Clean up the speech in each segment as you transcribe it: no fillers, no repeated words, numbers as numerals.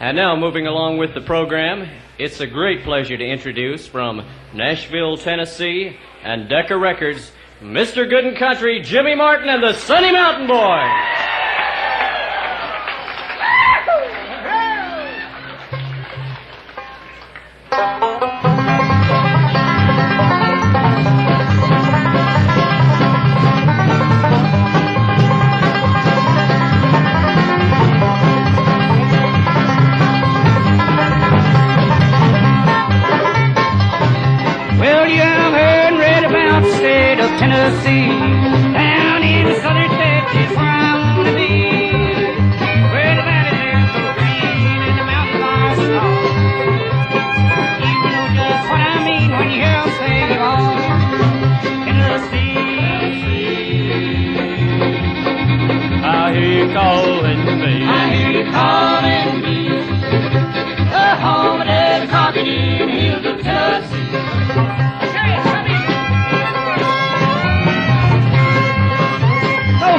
And now, moving along with the program, it's a great pleasure to introduce from Nashville, Tennessee, and Decca Records, Mr. Good and Country, Jimmy Martin and the Sunny Mountain Boys. Tennessee, down in the southern states is where I want to be, where the valleys are so green and the mountains are so tall. You know just what I mean when you hear them say, oh, Tennessee. I hear you calling me. I hear you calling me, the home of the crocodile hills of Tennessee.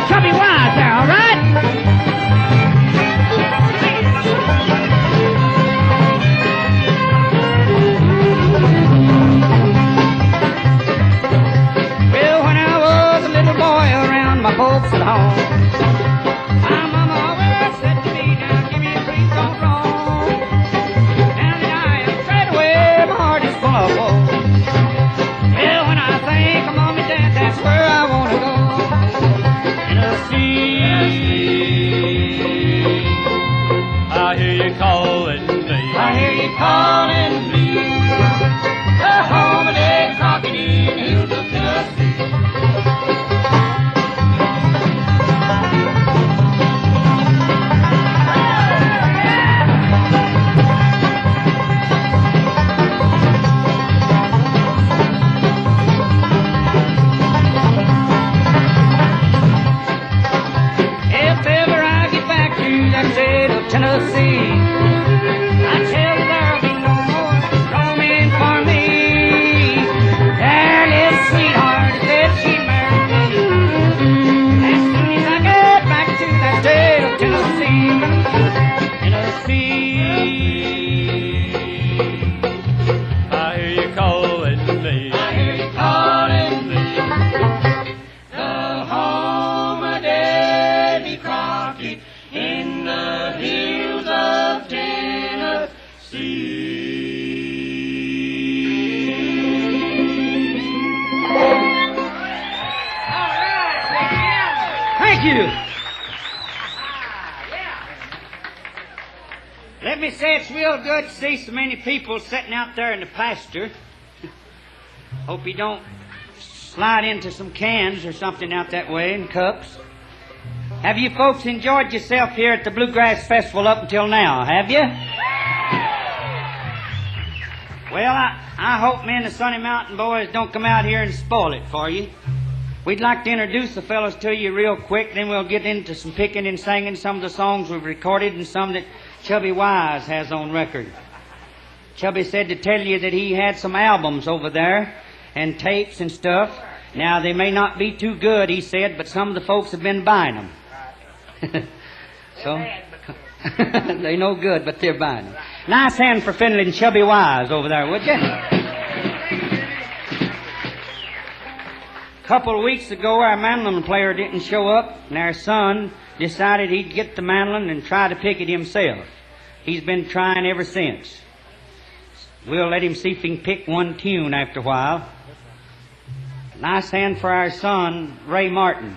Chubby Wise there, all right? Well, when I was a little boy around my folks at home, my mama always said to me, now give me a please don't wrong. Now that I am straight away, my heart is full of woe. Well, when I think of mom and dad, that's where I want to go. I hear you calling me. I hear you calling me, the home of the crocodile hills of Tennessee. Tennessee, I tell you there'll be no more roaming for me. There, little sweetheart said she'd marry me as soon as I get back to that state of Tennessee. I hear you calling me. I hear you calling me, the home of Davy Crockett in the hills of Tennessee. Thank you. Let me say it's real good to see so many people sitting out there in the pasture. Hope you don't slide into some cans or something out that way in cups. Have you folks enjoyed yourself here at the Bluegrass Festival up until now, have you? Well, I hope me and the Sunny Mountain Boys don't come out here and spoil it for you. We'd like to introduce the fellows to you real quick, then we'll get into some picking and singing, some of the songs we've recorded and some that Chubby Wise has on record. Chubby said to tell you that he had some albums over there and tapes and stuff. Now, they may not be too good, he said, but some of the folks have been buying them. So, they no good, but they're buying them. Nice hand for fiddling Chubby Wise over there, would you? A couple of weeks ago, our mandolin player didn't show up, and our son decided he'd get the mandolin and try to pick it himself. He's been trying ever since. We'll let him see if he can pick one tune after a while. Nice hand for our son, Ray Martin.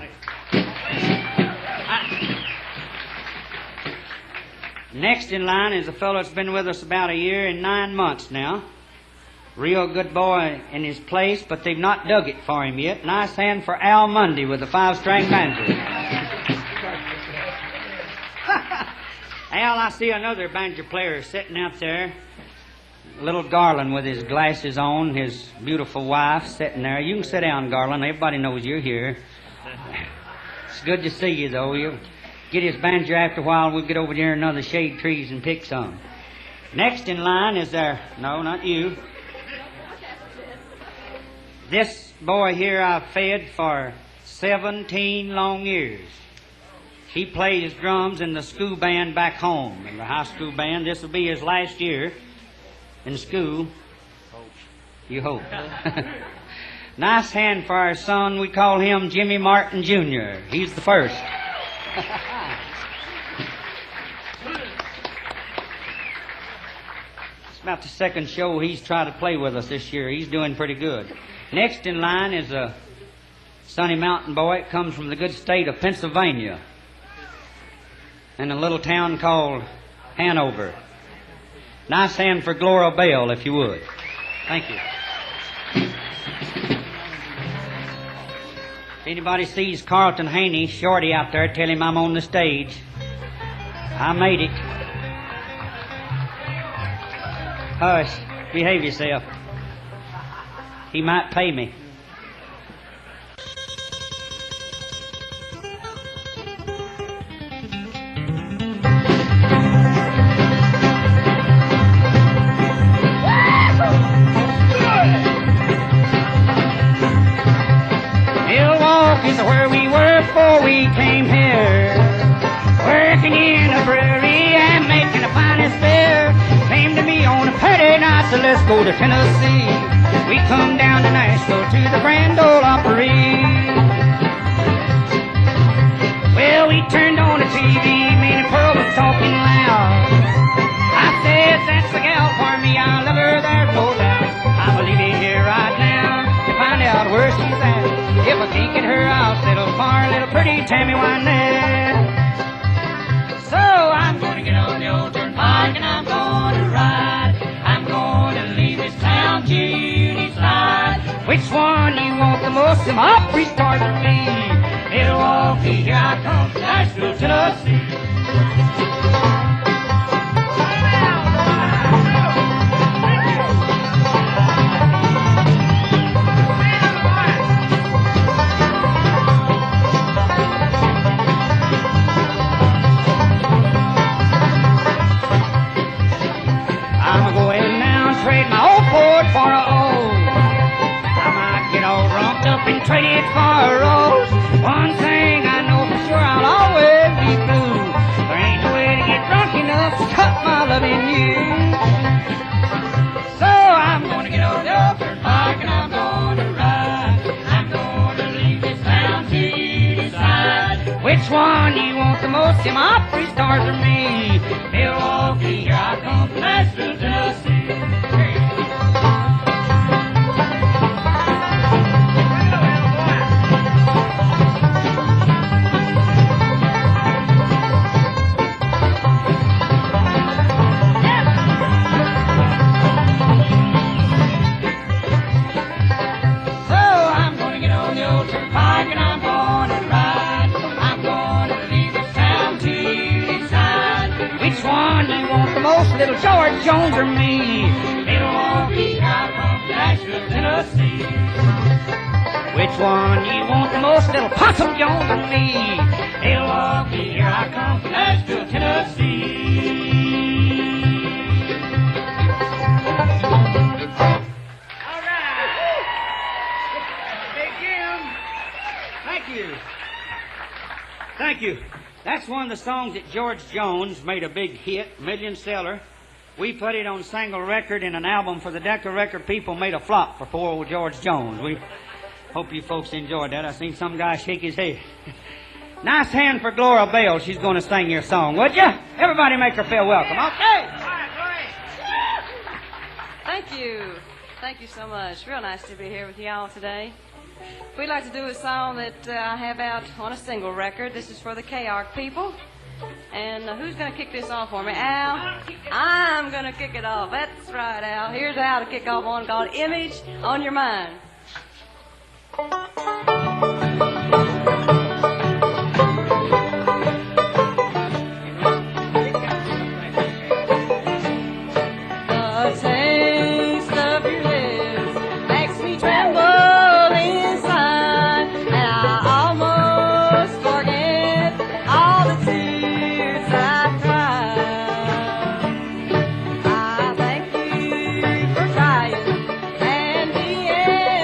Next in line is a fellow that's been with us about a year and 9 months now. Real good boy in his place, but they've not dug it for him yet. Nice hand for Al Munde with a 5-string banjo. Al, I see another banjo player sitting out there. Little Garland with his glasses on, his beautiful wife sitting there. You can sit down, Garland. Everybody knows you're here. It's good to see you, though. You'll get his banjo after a while. We'll get over there in another shade trees and pick some. Next in line is our... No, not you. This boy here I've fed for 17 long years. He plays drums in the school band back home, in the high school band. This will be his last year in school. You hope. Nice hand for our son. We call him Jimmy Martin, Jr. He's the first. It's about the second show he's tried to play with us this year. He's doing pretty good. Next in line is a Sunny Mountain boy. It comes from the good state of Pennsylvania, in a little town called Hanover. Nice hand for Gloria Belle, if you would. Thank you. If anybody sees Carlton Haney, Shorty out there, tell him I'm on the stage. I made it. Hush, behave yourself. He might pay me. Milwaukee's where we were before we came here, working in a brewery and making the finest beer. Came to me on a Friday night, so let's go to Tennessee. We come down to Nashville to the Grand Ole Opry. Well, we turned on the TV, me and Pearl was talking loud. I said, that's the gal for me, I love her, there's no doubt. I'm leaving here right now to find out where she's at. If I can't get her, I'll settle for a little pretty Tammy Wynette. So I'm gonna get on the old turnpike and I'm gonna ride. I'm gonna leave this town, Judy slide. Which one you want the most? Them Opry stars or me? Milwaukee, here I come from Nashville, Tennessee. Trade my old Ford for a old. I might get all drunk up and trade it for a rose. One thing I know for sure, I'll always be blue. There ain't no way to get drunk enough to cut my love in you. So I'm gonna get on the old turnpike and I'm gonna ride. I'm gonna leave this town to decide. Which one you want the most? Them Opry stars or me? Milwaukee, here I come from Nashville, Tennessee. Little George Jones or me? Milwaukee, I come from Nashville, Tennessee. Which one you want the most? Little Possum Jones or me? Milwaukee, here I come from Nashville, Tennessee. All right. Big Jim. Thank you. Thank you. That's one of the songs that George Jones made a big hit, million seller. We put it on single record in an album for the Decca record people, made a flop for poor old George Jones. We hope you folks enjoyed that. I seen some guy shake his head. Nice hand for Gloria Belle. She's going to sing your song, would you? Everybody make her feel welcome. Okay. Thank you. Thank you so much. Real nice to be here with you all today. We'd like to do a song that I have out on a single record. This is for the K-Arc people. And who's going to kick this off for me? Al? I'm going to kick it off. That's right, Al. Here's Al to kick off one called Image on Your Mind. The taste of your lips makes me tremble. Yeah.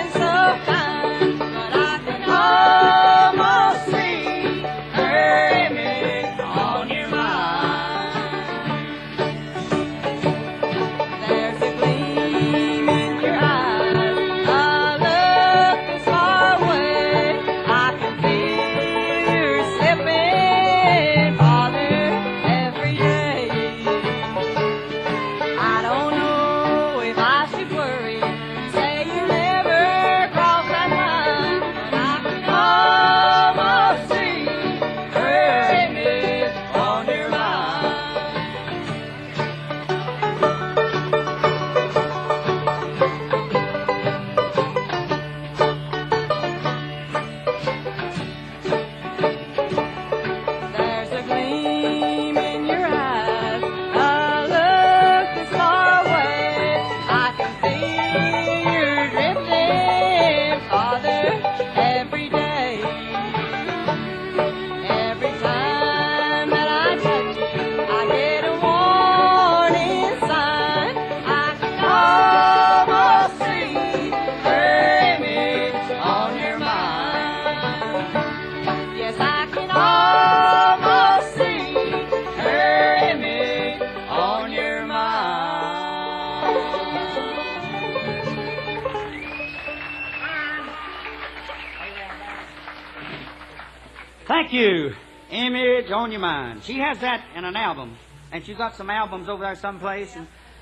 Thank you. Image on your mind. She has that in an album. And she's got some albums over there someplace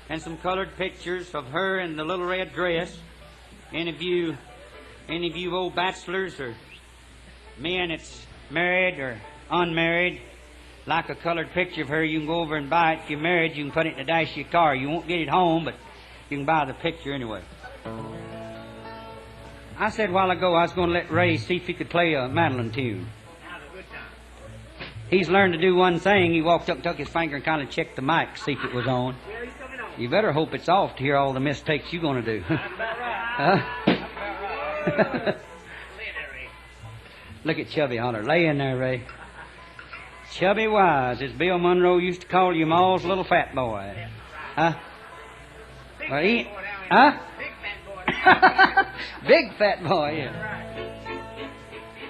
and some colored pictures of her in the little red dress. Any of you old bachelors or men that's married or unmarried, like a colored picture of her, you can go over and buy it. If you're married, you can put it in the dash of your car. You won't get it home, but you can buy the picture anyway. I said a while ago I was going to let Ray see if he could play a mandolin tune. He's learned to do one thing. He walked up, took his finger, and kind of checked the mic to see if it was on. You better hope it's off to hear all the mistakes you're going to do. Look at Chubby Hunter. Lay in there, Ray. Chubby Wise, as Bill Monroe used to call you, Ma's little fat boy. Huh? Well, huh? Big fat boy, yeah.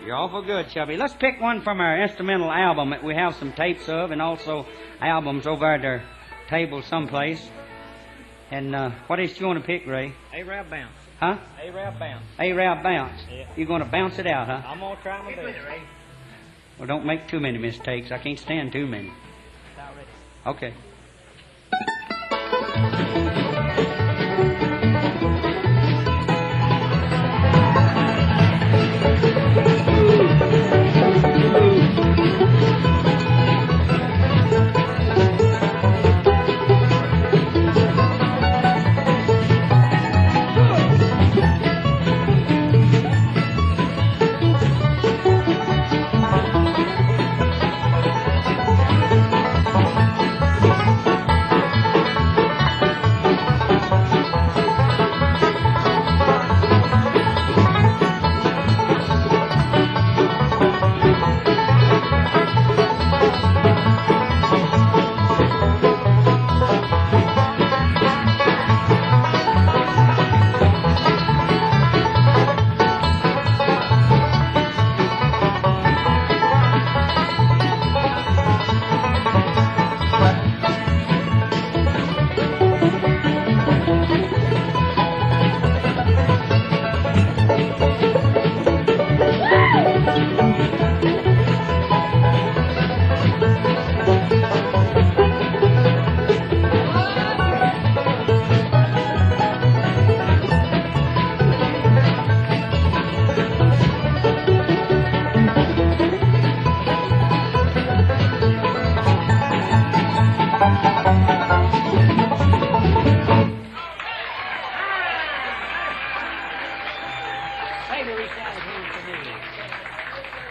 You're awful good, Chubby. Let's pick one from our instrumental album that we have some tapes of, and also albums over at our table someplace. And what else do you want to pick, Ray? A-Rab Bounce. Huh? A-Rab Bounce. A-Rab Bounce. Yeah. You're going to bounce it out, huh? I'm going to try my best. Well, don't make too many mistakes. I can't stand too many. Okay.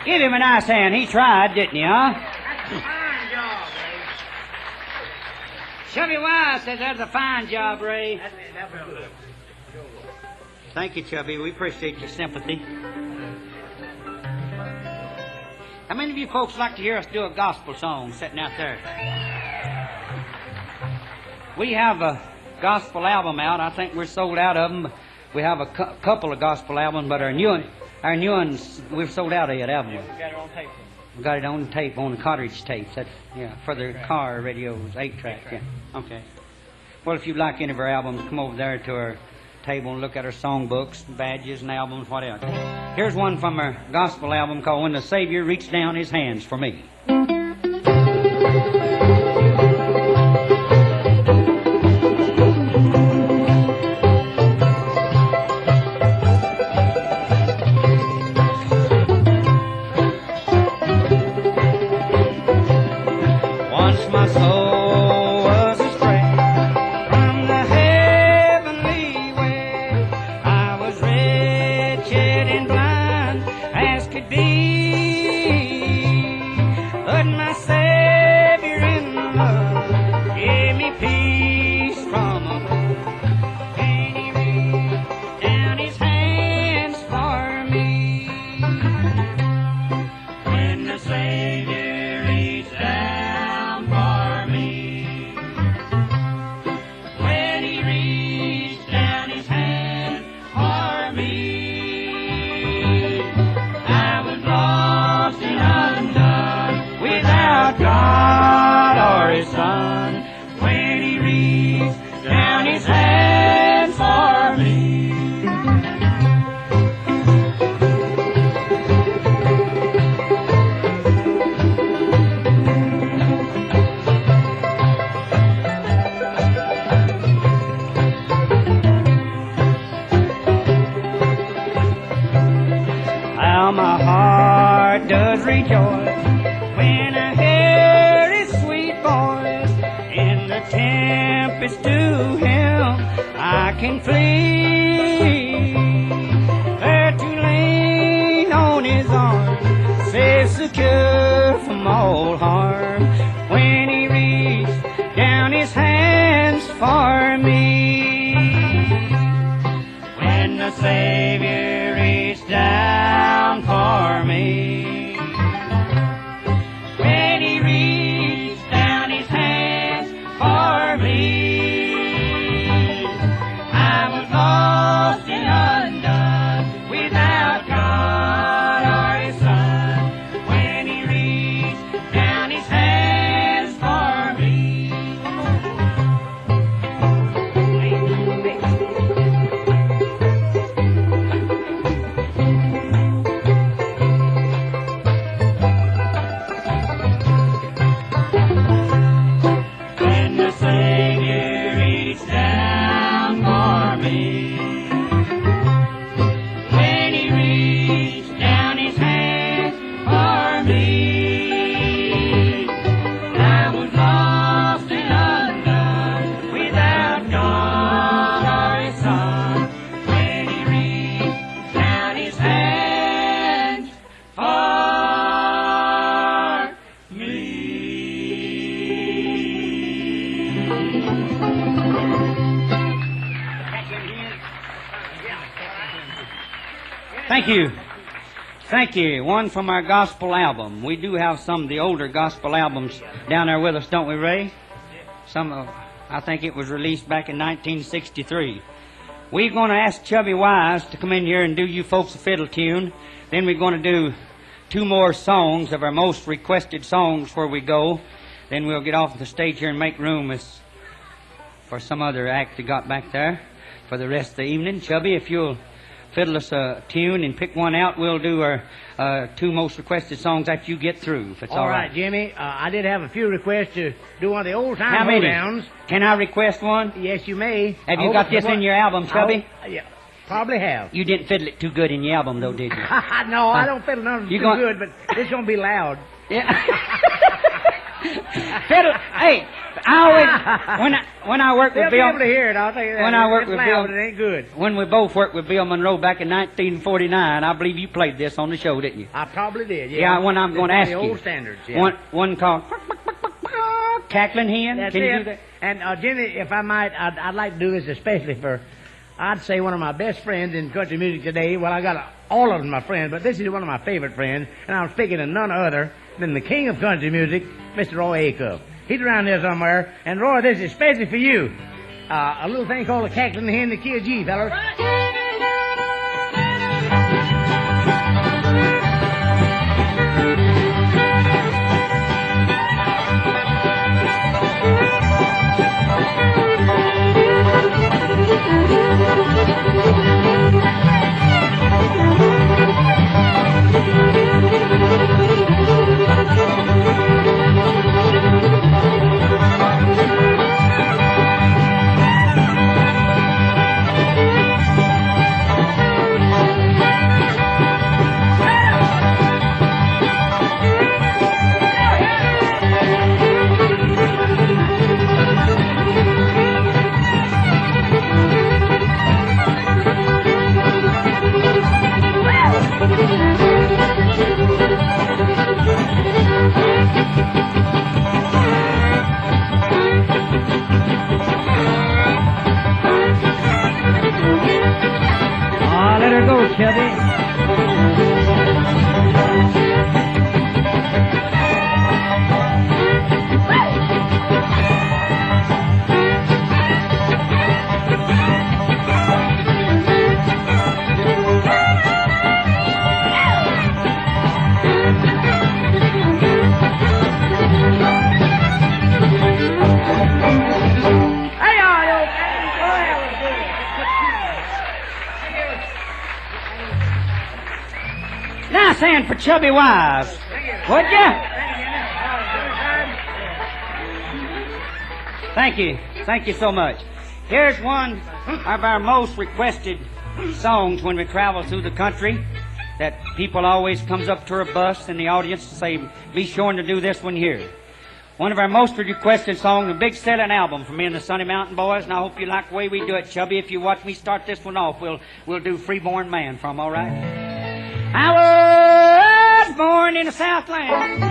Give him a nice hand. He tried, didn't he, huh? That's a fine job, Ray. Chubby Wise says that's a fine job, Ray. That was good. Thank you, Chubby. We appreciate your sympathy. How many of you folks like to hear us do a gospel song sitting out there? We have a gospel album out. I think we're sold out of them. We have a couple of gospel albums, but our new ones, we've sold out of it, haven't we? We got it on tape. We got it on tape, on the cartridge tapes. That's, yeah, for the car radios, 8-track, yeah. Okay. Well, if you'd like any of our albums, come over there to our table and look at our songbooks, badges, and albums, whatever. Here's one from our gospel album called When the Savior Reached Down His Hands for Me. Couldn't it's to him I can flee. There to lean on his arm, safe, secure from all harm. When he reached down his hands for me, when the Savior reached down for me, when he reached down his hands for me, I was lost and undone without God or his Son. When he reached down his hands for me. When the Savior reached down for me, when he reached down his hands for me, I was lost and undone without God or his Son. When he reached down his hands for me. Thank you. Thank you. One from our gospel album. We do have some of the older gospel albums down there with us, don't we, Ray? I think it was released back in 1963. We're going to ask Chubby Wise to come in here and do You Folks a Fiddle tune. Then we're going to do 2 more songs of our most requested songs before we go. Then we'll get off the stage here and make room for some other act that got back there for the rest of the evening. Chubby, if you'll fiddle us a tune and pick one out, we'll do our 2 most requested songs after you get through, if it's all right. Jimmy. I did have a few requests to do one of the old-time How many? hoedowns. Can I request one? Yes, you may. Have you got this in your album, Chubby? Yeah, probably have. You didn't fiddle it too good in your album, though, did you? No, I don't fiddle none of them too good, but it's going to be loud. Yeah. Fiddle. Hey, I always when I work with They'll be Bill. able to hear it. I'll tell you that. When I work It's with loud, Bill, it ain't good. When we both worked with Bill Monroe back in 1949, I believe you played this on the show, didn't you? I probably did. Yeah. Yeah, one I'm going to ask the you. old standards. Yeah. One called Cackling Hen. That's Can it. you do that? And Jimmy, if I might, I'd like to do this especially for, I'd say, one of my best friends in country music today. Well, I got all of them my friends, but this is one of my favorite friends, and I'm speaking of none other than the king of country music, Mr. Roy Acuff. He's around here somewhere, and Roy, this is especially for you. A little thing called the Cackling Hen, the key of G, fellas. Let her go, Chubby. Nice hand for Chubby Wise. Would ya? Thank you. Thank you so much. Here's one of our most requested songs when we travel through the country that people always comes up to our bus in the audience to say, be sure to do this one here. One of our most requested songs, a big selling album from me and the Sunny Mountain Boys, and I hope you like the way we do it, Chubby. If you watch me start this one off, we'll do Freeborn Man from, all right? I was born in the Southland.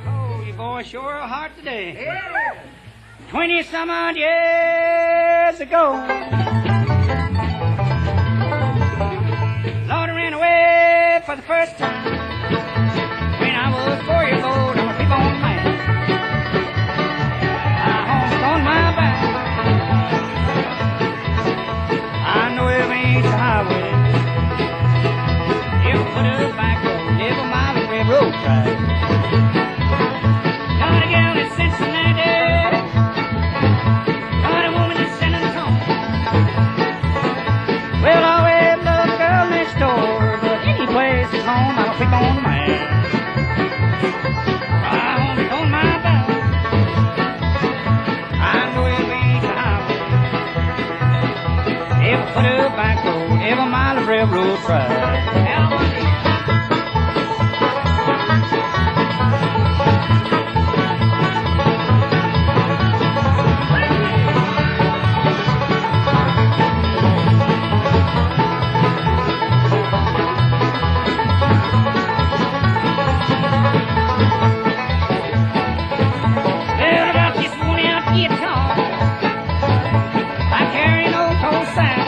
Oh, you boys sure are hard today. 20-some-odd years ago, Lord, I ran away for the first time. When I was 4 years old, I'm a Freeborn man. My home's on my back. I know every ain't a highway. Every foot of the back road, every mile of railroad track. Got a gal in Cincinnati. Got a woman in San Antonio. Well, I always love the girl next door, but any place is home, I'm a Freeborn man. Put a back road, every mile of railroad track. Well, about this worn out guitar, I carry an old cold sack.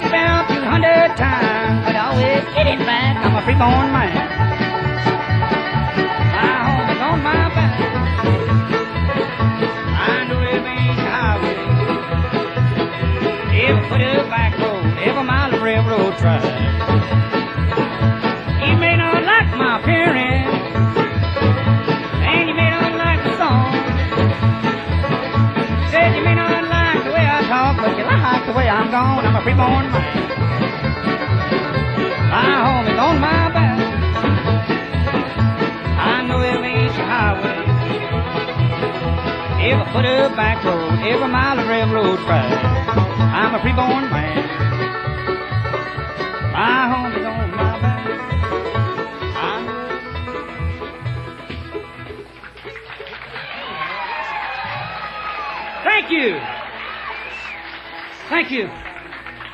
About 200 times, but I always get it back. I'm a Freeborn man. My home is on my back. I know every ain't highway, every foot of back road, every mile of railroad track. You may not like my appearance, and you may not like the song. Said you may not like the way I talk, but you like the way I'm gone. I'm a Freeborn man. My home is on my back. I know every inch of highway, every foot of back road, every mile of railroad track. I'm a Freeborn man. My home is on my back. I know. Thank you. Thank you.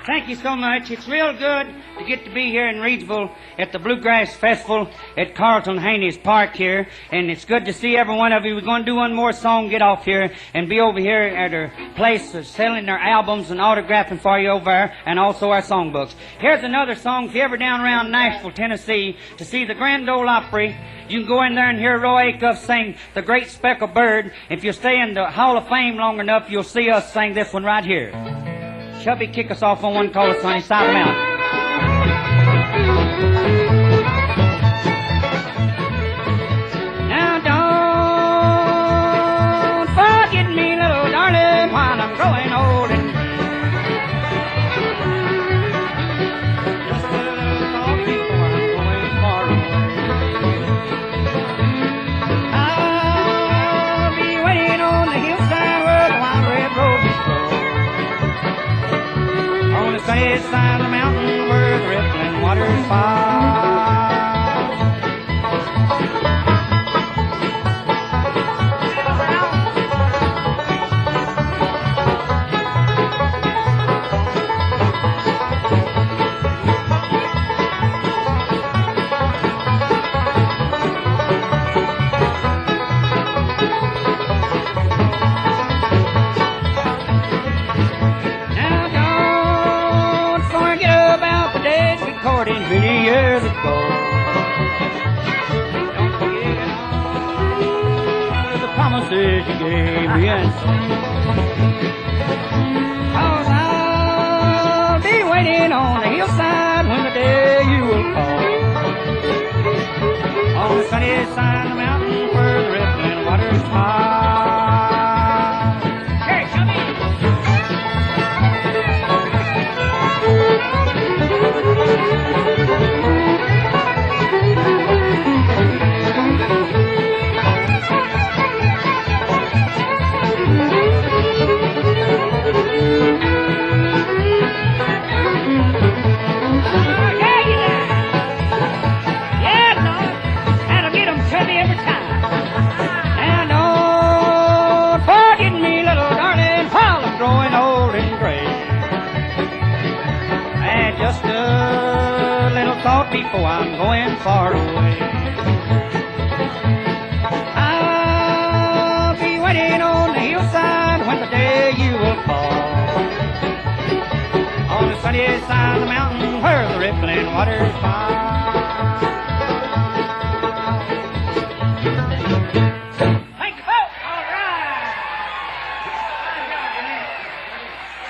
Thank you so much. It's real good to get to be here in Reedsville at the Bluegrass Festival at Carlton Haney's Park here. And it's good to see every one of you. We're going to do one more song, get off here, and be over here at our place selling their albums and autographing for you over there, and also our songbooks. Here's another song. If you're ever down around Nashville, Tennessee, to see the Grand Ole Opry, you can go in there and hear Roy Acuff sing The Great Speckled Bird. If you stay in the Hall of Fame long enough, you'll see us sing this one right here. Chubby, kick us off on one called Sunny Side Mountain. Now don't forget me, little darling, while I'm growing old and just a little thought before I'm going far away. I'll be waiting on the hillside where the wild red roses grow. On the sunny side of the mountain where the rippling waters fall. Many years ago, don't forget all the promises you gave me, and 'cause I'll be waiting on the hillside when the day you will call. On the sunny side of the mountain where the rippling waters fall. Hey, Chubby! And don't forget me, little darling, while I'm growing old and gray. And just a little thought before I'm going far away. I'll be waiting on the hillside when the day you will fall. On the sunny side of the mountain where the rippling waters fall.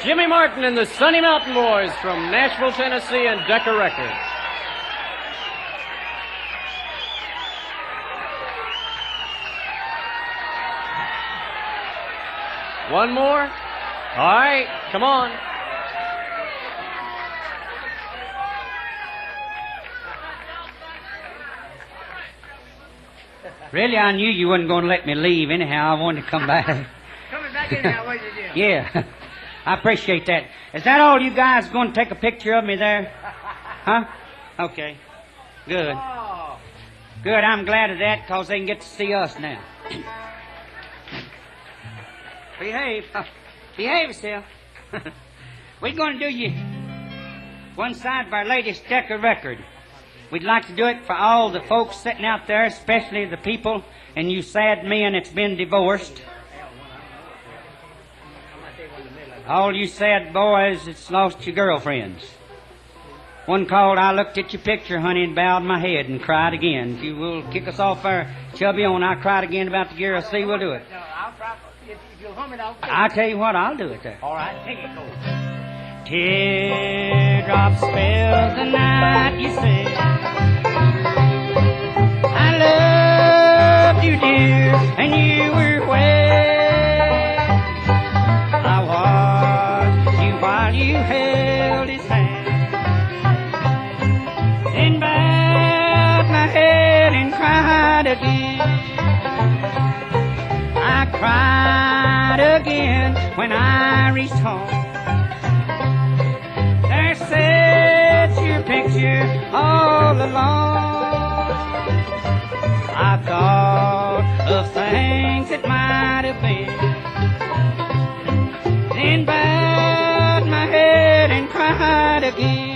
Jimmy Martin and the Sunny Mountain Boys from Nashville, Tennessee, and Decca Records. One more? All right, come on. Really, I knew you wasn't going to let me leave anyhow. I wanted to come back. Coming back in now, what did you do? Yeah, I appreciate that. Is that all you guys going to take a picture of me there? Huh? Okay. Good. Oh. Good, I'm glad of that because they can get to see us now. Behave. Behave yourself. We're going to do you one side of our latest Decca record. We'd like to do it for all the folks sitting out there, especially the people and you sad men that's been divorced. All you sad boys that's lost your girlfriends. One called, I looked at your picture, honey, and bowed my head and cried again. If you will kick us off our Chubby on, I cried again about the girl. See, we'll do it. No, I'll try. If you'll hum it, I'll tell you what, I'll do it there. All right, take it, go. Teardrops fell the night you said I loved you, dear, and you were wed. I watched you while you held his hand, then bowed my head and cried again. I cried again when I reached home. There sat your picture all alone. I thought of things that might have been, then bowed my head and cried again.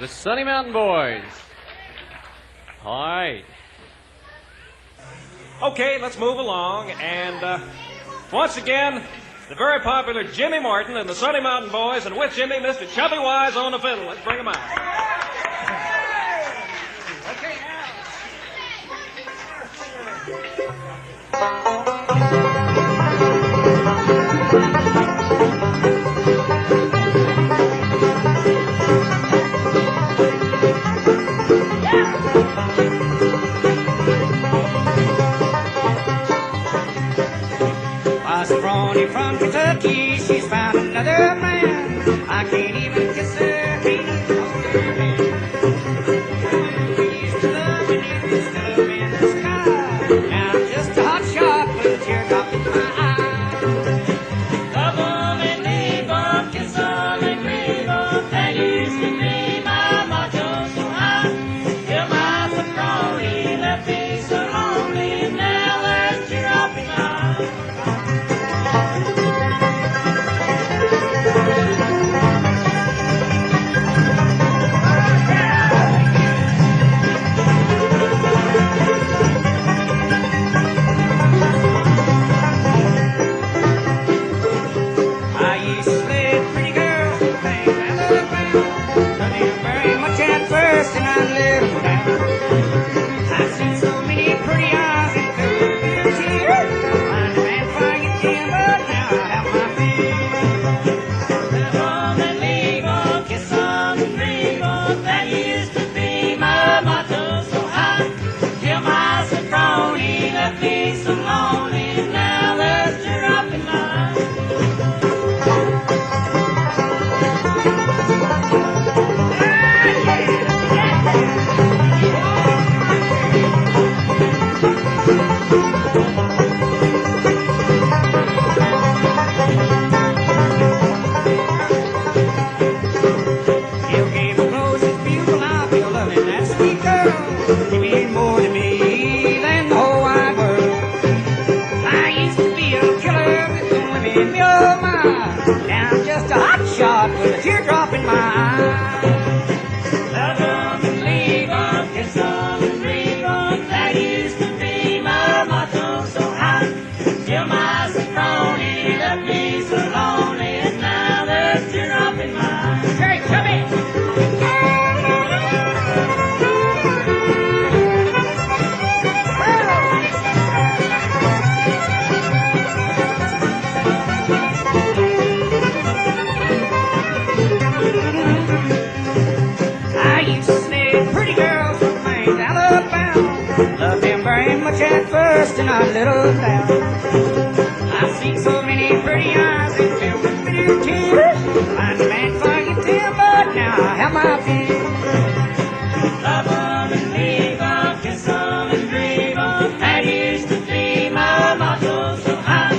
The Sunny Mountain Boys. All right. Okay, let's move along. And once again, the very popular Jimmy Martin and the Sunny Mountain Boys, and with Jimmy, Mr. Chubby Wise on the fiddle. Let's bring him out. Okay, Scrawny from Kentucky, she's found another man. I can't even kiss her, can't even hold her hand. We used to love and it was love in the sky. At first in our little town, I've seen so many pretty eyes and filled with bitter tears. I'm the man for you too, but now I have my fears. Love 'em and leave 'em, kiss 'em and grieve 'em. That used to be my motto, so high.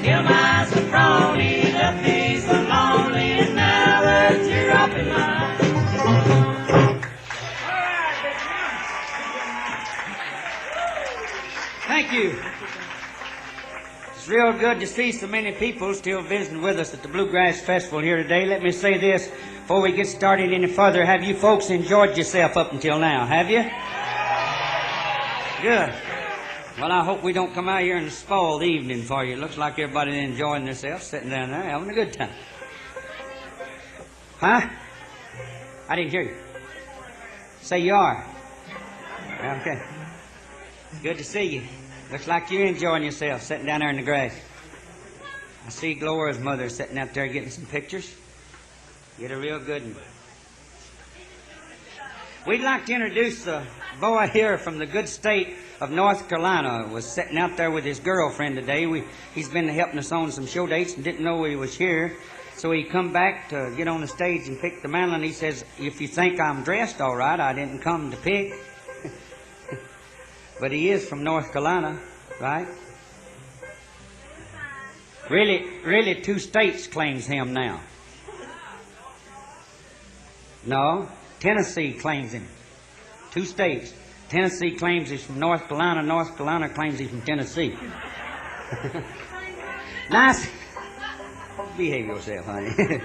Till my soproni left me so lonely, and now that you're up in mine. Thank you. It's real good to see so many people still visiting with us at the Bluegrass Festival here today. Let me say this before we get started any further. Have you folks enjoyed yourself up until now? Have you? Good. Well, I hope we don't come out here and spoil the evening for you. It looks like everybody's enjoying themselves, sitting down there, having a good time. Huh? I didn't hear you. Say you are. Okay. Good to see you. Looks like you're enjoying yourself, sitting down there in the grass. I see Gloria's mother sitting out there getting some pictures. Get a real good one. We'd like to introduce a boy here from the good state of North Carolina. Was sitting out there with his girlfriend today. He's been helping us on some show dates and didn't know he was here. So he come back to get on the stage and pick the mandolin. He says, if you think I'm dressed all right, I didn't come to pick. But he is from North Carolina, right? Really, 2 states claims him now. No, Tennessee claims him. 2 states. Tennessee claims he's from North Carolina. North Carolina claims he's from Tennessee. Nice. Behave yourself, honey.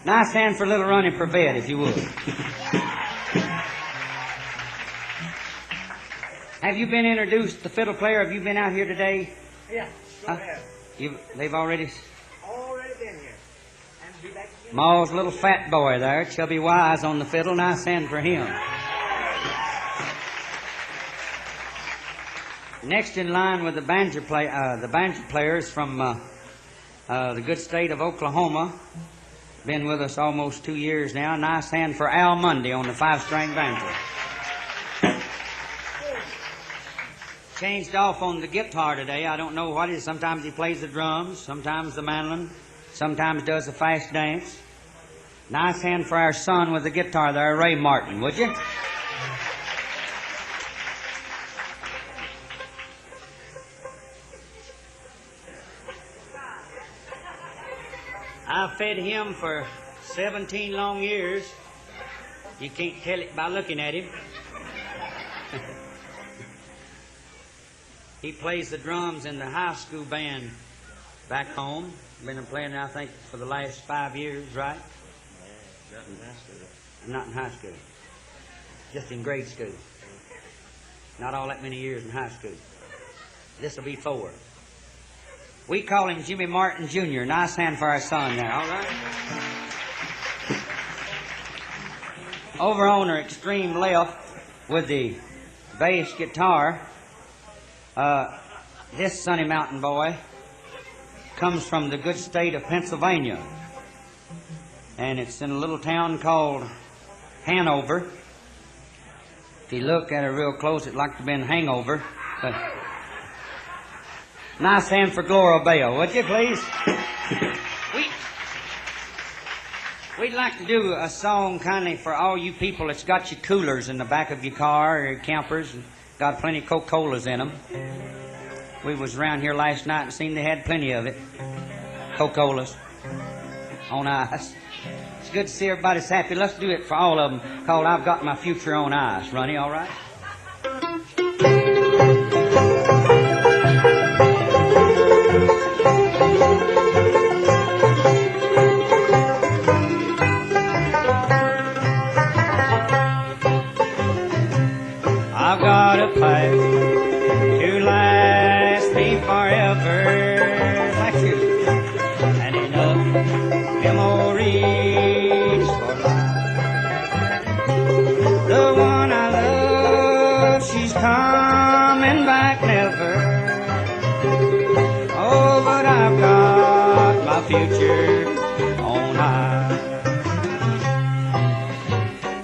Nice hand for a little running for bed, if you would. Have you been introduced, the fiddle player? Have you been out here today? Yeah, huh? They've already... Already been here. Ma's little fat boy there, Chubby Wise on the fiddle. Nice hand for him. Next in line with the banjo players from the good state of Oklahoma. Been with us almost 2 years now. Nice hand for Al Munde on the 5-string banjo. Changed off on the guitar today. I don't know what it is. Sometimes he plays the drums, sometimes the mandolin, sometimes does a fast dance. Nice hand for our son with the guitar there, Ray Martin, would you? I fed him for 17 long years. You can't tell it by looking at him. He plays the drums in the high school band back home. Been playing, I think, for the last 5 years, right? Not in high school. Not in high school. Just in grade school. Not all that many years in high school. This will be 4. We call him Jimmy Martin Jr. Nice hand for our son there, all right? Over on our extreme left with the bass guitar, this Sunny Mountain boy comes from the good state of Pennsylvania. And it's in a little town called Hanover. If you look at it real close, it'd like to have been Hangover. But nice hand for Gloria, would you please? We'd like to do a song kind of for all you people that's got your coolers in the back of your car or your campers and got plenty of Coca-Colas in them. We was around here last night and seen they had plenty of it. Coca-Colas on ice. It's good to see everybody's happy. Let's do it for all of them, called I've Got My Future on Ice. Ronnie, all right? I've got a pipe to last me forever. Thank you. And enough memories for life. The one I love, she's coming back never. Oh, but I've got my future on ice.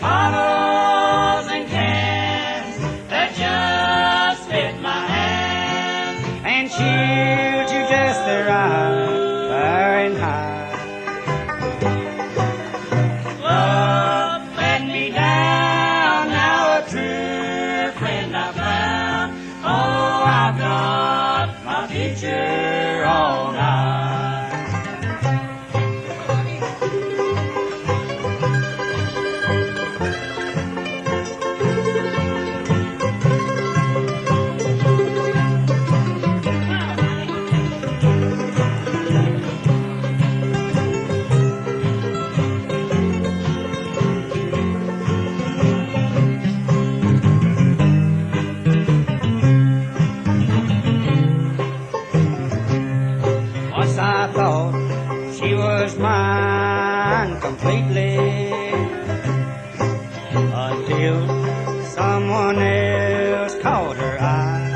Bottles and cans that just fit my hand, and shields you just the right far and high. Love let me down, now a true friend I found. Oh, I've got my future on ice. Once I thought she was mine completely, until someone else caught her eye.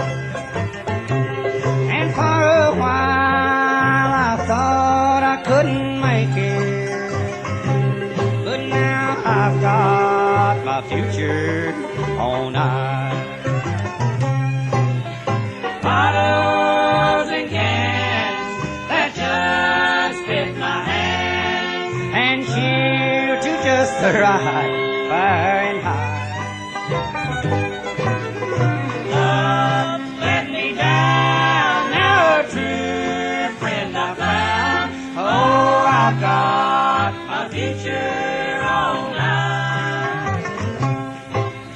And for a while I thought I couldn't make it, but now I've got my future on ice. Bottles and cans that just fit my hand, and shield to just the right far and high. Love let me down, now a true friend I found. Oh, I've got my future on ice.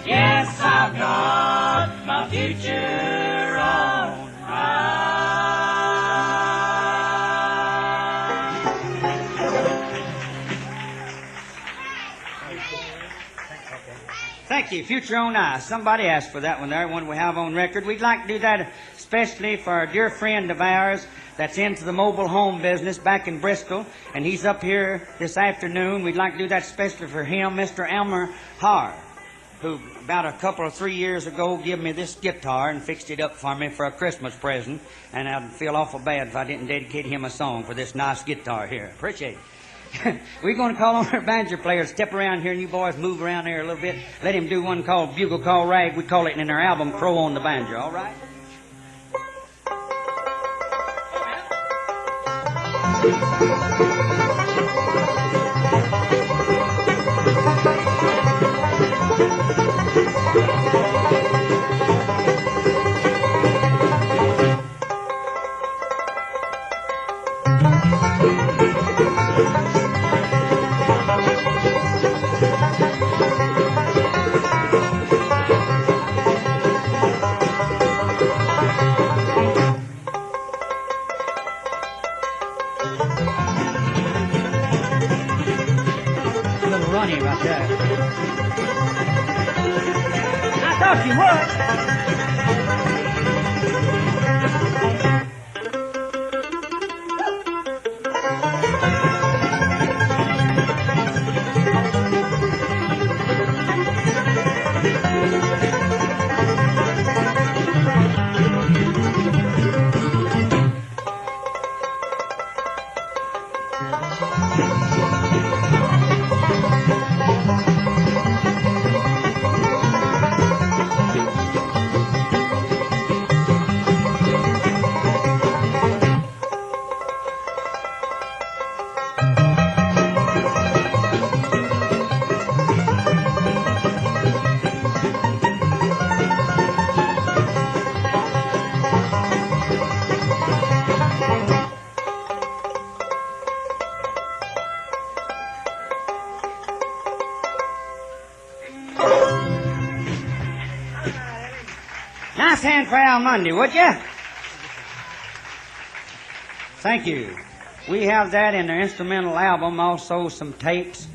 Yes, I've got my future on ice. Thank you. Future on Ice. Somebody asked for that one there, one we have on record. We'd like to do that especially for a dear friend of ours that's into the mobile home business back in Bristol, and he's up here this afternoon. We'd like to do that especially for him, Mr. Elmer Harr, who about a couple or 3 years ago gave me this guitar and fixed it up for me for a Christmas present, and I'd feel awful bad if I didn't dedicate him a song for this nice guitar here. Appreciate it. We're going to call on our banjo player to step around here, and you boys move around there a little bit. Let him do one called Bugle Call Rag. We call it in our album Crow on the Banjo, all right? Ronnie right there. I thought you would. Nice hand for Al Munde, would you? Thank you. We have that in their instrumental album, also some tapes.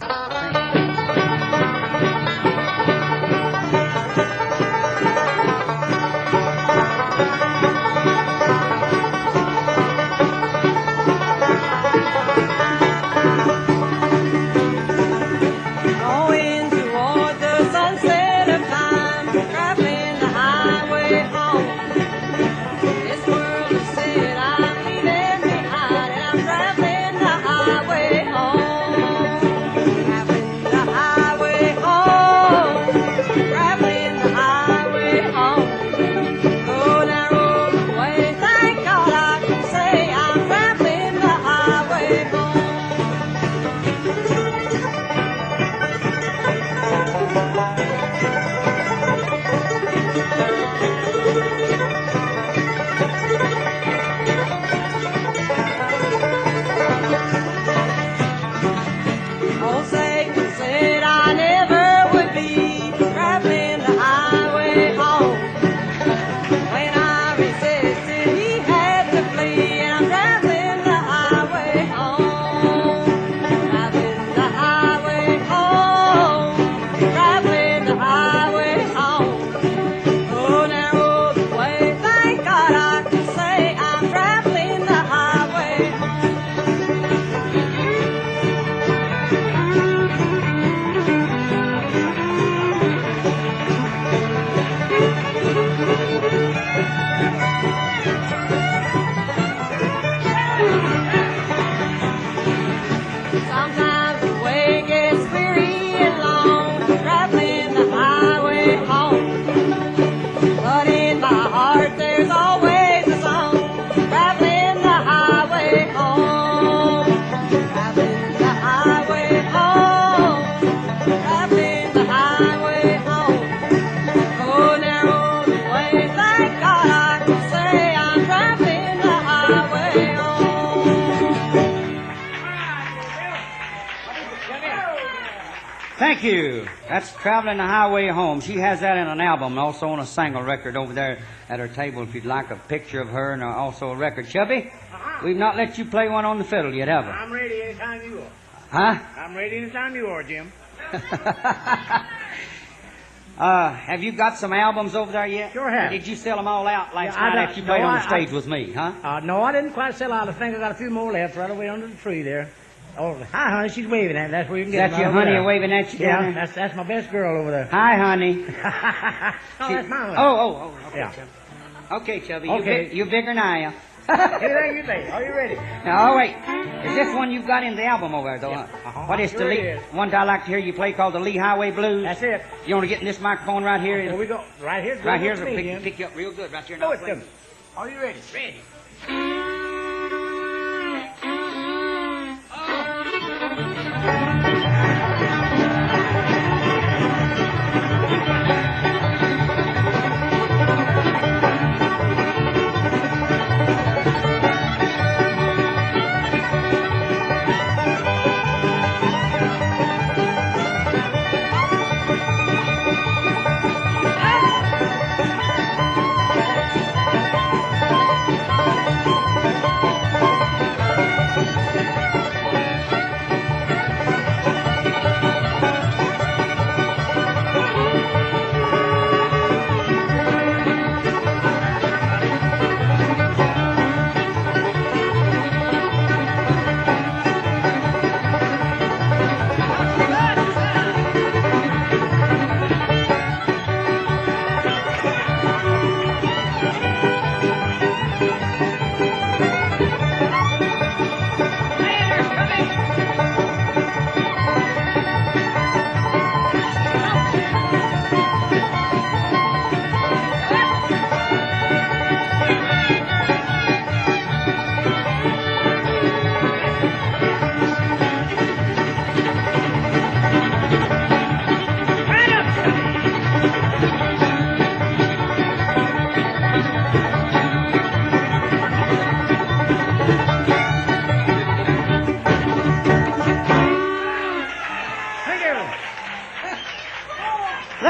Thank you. That's Traveling the Highway Home. She has that in an album, also on a single record over there at her table if you'd like a picture of her and also a record. Chubby, we've not let you play one on the fiddle yet, have we? I'm ready anytime you are. Huh? I'm ready anytime you are, Jim. Have you got some albums over there yet? Sure have. Or did you sell them all out last Yeah, night after you played no, on the stage with me, huh? No, I didn't quite sell out. I think I got a few more left right away under the tree there. Oh, hi, honey. She's waving at me. That's where you can get That's your honey waving at you down Yeah, there? that's my best girl over there. Hi, honey. No, that's my one. Oh, okay. Yeah. Chubby. Okay, Chubby. Okay. You're bigger than I am. Anything you say. Are you ready? Now, wait. Is this one you've got in the album over there, though? Yeah. Huh? What is Sure the it Lee? is. One I like to hear you play called the Lee Highway Blues. That's it. You want to get in this microphone right here? Here we go. Right here's Right here's here's me, will Jim. pick you up real good right here. Go Now it, play. Jim. Are you ready? Ready.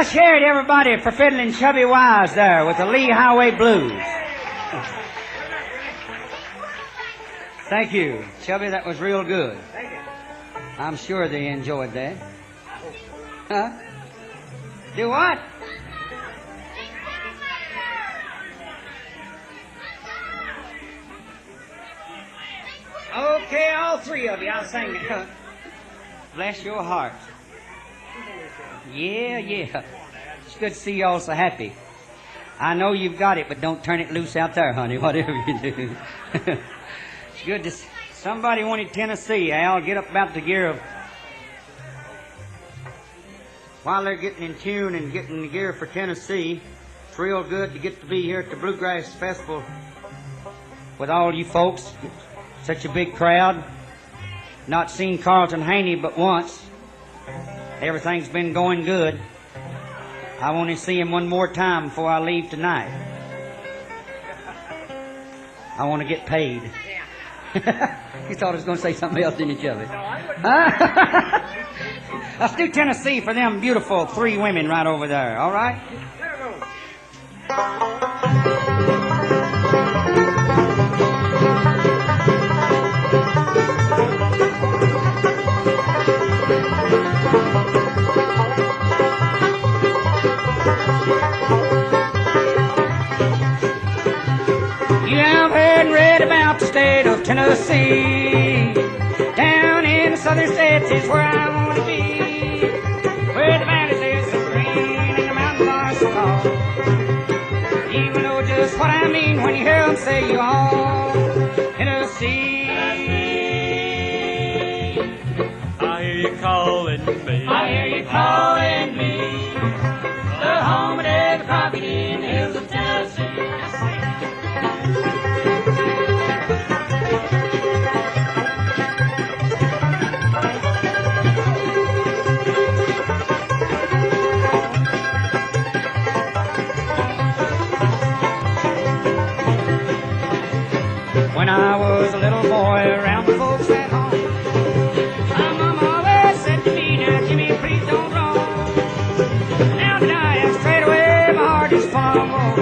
Let's hear it, everybody, for fiddling Chubby Wise there with the Lee Highway Blues. Thank you. Chubby, that was real good. I'm sure they enjoyed that. Huh? Do what? Okay, all three of you, I'll sing it. Bless your heart. Yeah. It's good to see you all so happy. I know you've got it, but don't turn it loose out there, honey, whatever you do. It's good to see. Somebody wanted Tennessee, Al. Get up about the gear of... While they're getting in tune and getting the gear for Tennessee, it's real good to get to be here at the Bluegrass Festival with all you folks. Such a big crowd. Not seen Carlton Haney but once. Everything's been going good. I want to see him one more time before I leave tonight. I want to get paid. You thought I was going to say something else, didn't you, Chubby? No, I wouldn't. Let's do Tennessee for them beautiful three women right over there, all right? About the state of Tennessee, down in the southern states is where I want to be, where the valleys is so green and the mountains are so tall. You know just what I mean when you hear them say you all Tennessee. I hear you calling me. I hear you calling me. The home of David Crockett in the hills of Tennessee. When I was a little boy around the folks at home, my mama always said to me, now Jimmy, please don't roam. Now that I am straight away, my heart is full of woe.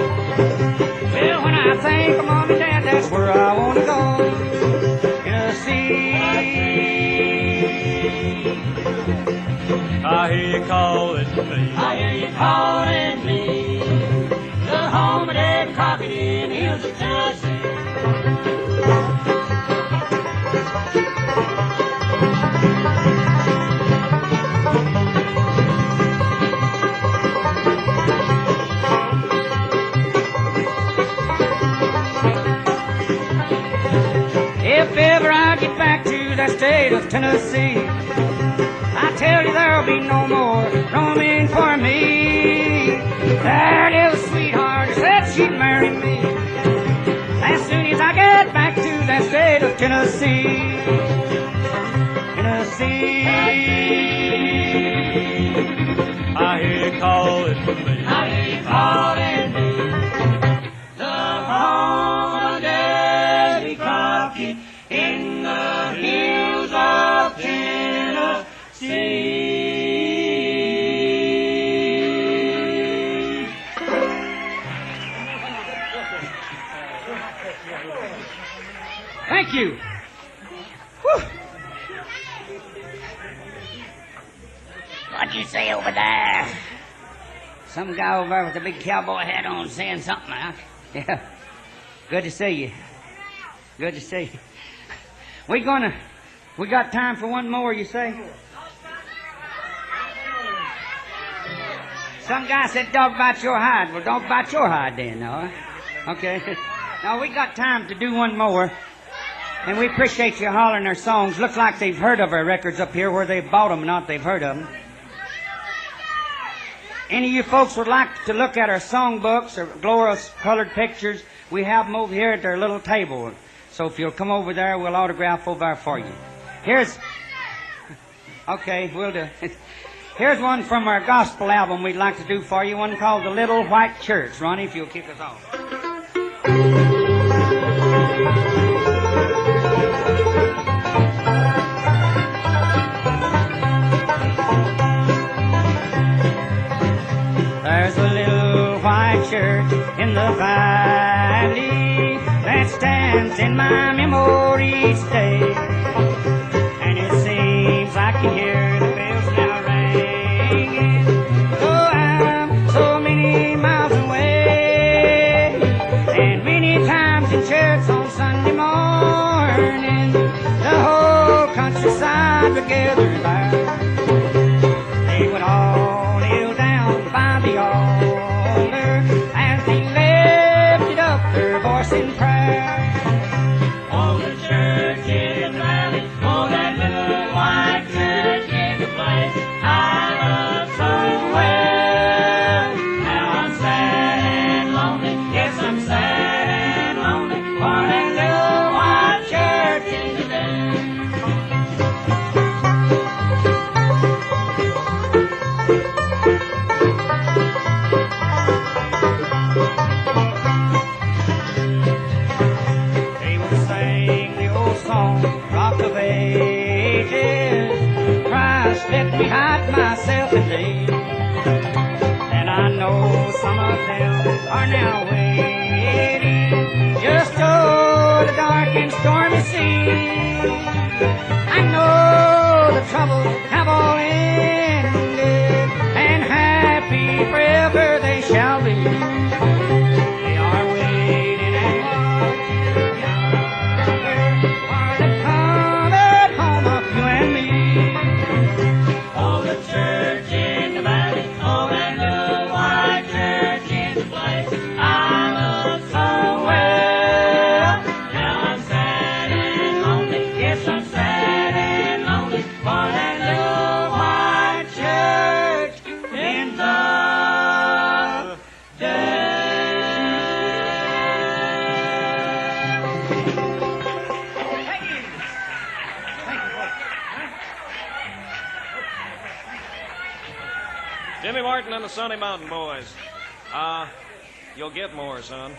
Well, when I think of Mom and Dad, that's where I want to go. Tennessee. I hear you calling me. I hear you calling me. The home of David Crockett in the hills of Tennessee. If ever I get back to that state of Tennessee, I tell you there'll be no more roaming for me. That little sweetheart said she'd marry me as soon as I get back to that state of Tennessee. Tennessee. I hear you calling me. I hear you calling me. The home of Davy Crockett in the hills of Tennessee. Thank you. Whew. What'd you say over there? Some guy over there with a big cowboy hat on saying something, huh? Yeah. Good to see you. Good to see you. We got time for one more, you say? Some guy said, dog bite your hide. Well, don't bite your hide then, no? Okay. Now, we got time to do one more. And we appreciate you hollering our songs. Looks like they've heard of our records up here, where they've bought them, not they've heard of them. Any of you folks would like to look at our songbooks or Gloria's colored pictures, we have them over here at their little table. So if you'll come over there, we'll autograph over there for you. Okay, we'll do. Here's one from our gospel album we'd like to do for you, one called The Little White Church. Ronnie, if you'll kick us off. church in the valley that stands in my memory each day. And it seems I can hear the bells now ringing, though I'm so many miles away. And many times in church on Sunday morning, the whole countryside would gather there. They would all kneel down by the altar as they lifted up their voice in prayer. Oh, the church in the valley, oh, that little white church in the place I love so well. Now I'm sad and lonely, yes, I'm sad and lonely for that little white church in the valley. They would sing the old song, Rock of Ages, Christ, let me hide myself in thee. And I know some of them are now waiting just over the dark and stormy sea. I know the troubles have all ended, and happy forever they shall be. They are waiting and watching yonder for the coming home of you and me. Oh, the church in the valley, oh, that little white church in the place I love so well. Now I'm sad and lonely, yes, I'm sad and lonely for that little white church in the Jimmy Martin and the Sunny Mountain Boys. You'll get more, son.